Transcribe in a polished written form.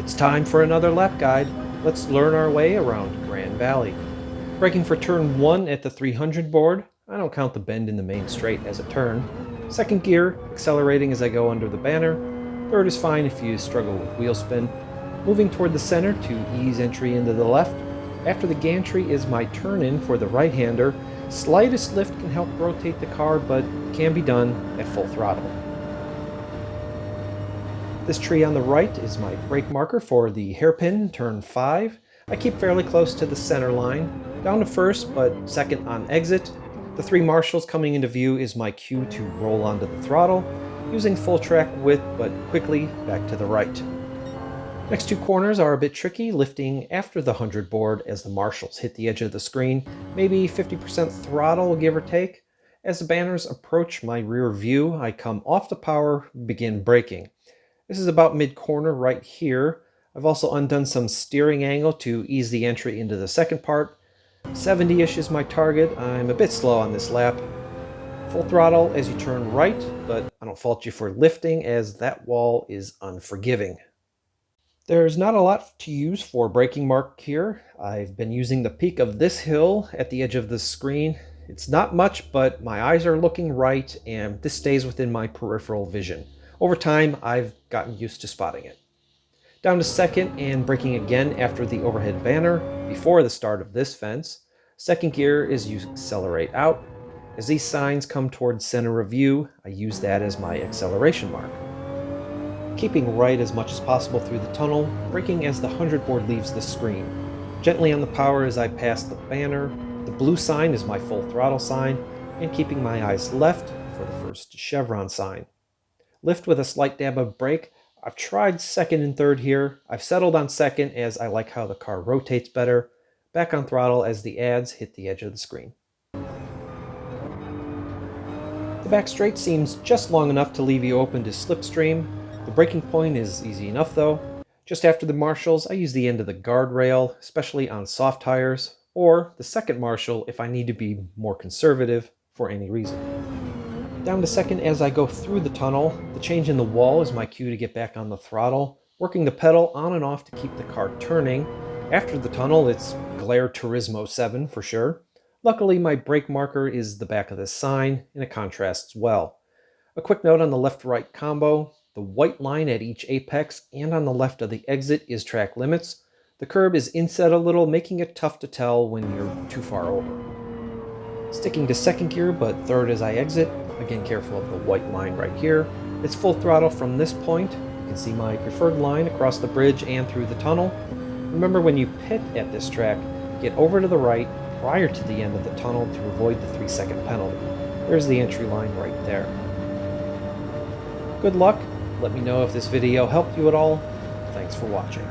It's time for another lap guide. Let's learn our way around Grand Valley. Braking for turn 1 at the 300 board. I don't count the bend in the main straight as a turn. Second gear, accelerating as I go under the banner. Third is fine if you struggle with wheel spin. Moving toward the center to ease entry into the left. After the gantry is my turn in for the right-hander. Slightest lift can help rotate the car, but can be done at full throttle. This tree on the right is my brake marker for the hairpin, turn 5. I keep fairly close to the center line. Down to first, but second on exit. The 3 marshals coming into view is my cue to roll onto the throttle, using full track width, but quickly back to the right. Next 2 corners are a bit tricky, lifting after the 100 board as the marshals hit the edge of the screen, maybe 50% throttle, give or take. As the banners approach my rear view, I come off the power, begin braking. This is about mid-corner right here. I've also undone some steering angle to ease the entry into the second part. 70-ish is my target. I'm a bit slow on this lap. Full throttle as you turn right, but I don't fault you for lifting as that wall is unforgiving. There's not a lot to use for braking mark here. I've been using the peak of this hill at the edge of the screen. It's not much, but my eyes are looking right and this stays within my peripheral vision. Over time, I've gotten used to spotting it. Down to second and braking again after the overhead banner before the start of this fence. Second gear is you accelerate out. As these signs come towards center of view, I use that as my acceleration mark. Keeping right as much as possible through the tunnel, braking as the 100 board leaves the screen. Gently on the power as I pass the banner. The blue sign is my full throttle sign, and keeping my eyes left for the first chevron sign. Lift with a slight dab of brake. I've tried second and third here. I've settled on second as I like how the car rotates better. Back on throttle as the ads hit the edge of the screen. The back straight seems just long enough to leave you open to slipstream. The braking point is easy enough though. Just after the marshals, I use the end of the guardrail, especially on soft tires, or the second marshal if I need to be more conservative for any reason. Down to second as I go through the tunnel. The change in the wall is my cue to get back on the throttle, working the pedal on and off to keep the car turning. After the tunnel, it's Glare Turismo 7 for sure. Luckily, my brake marker is the back of this sign, and it contrasts well. A quick note on the left-right combo. The white line at each apex and on the left of the exit is track limits. The curb is inset a little, making it tough to tell when you're too far over. Sticking to second gear, but third as I exit. Again, careful of the white line right here. It's full throttle from this point. You can see my preferred line across the bridge and through the tunnel. Remember, when you pit at this track, get over to the right prior to the end of the tunnel to avoid the 3-second penalty. There's the entry line right there. Good luck. Let me know if this video helped you at all. Thanks for watching.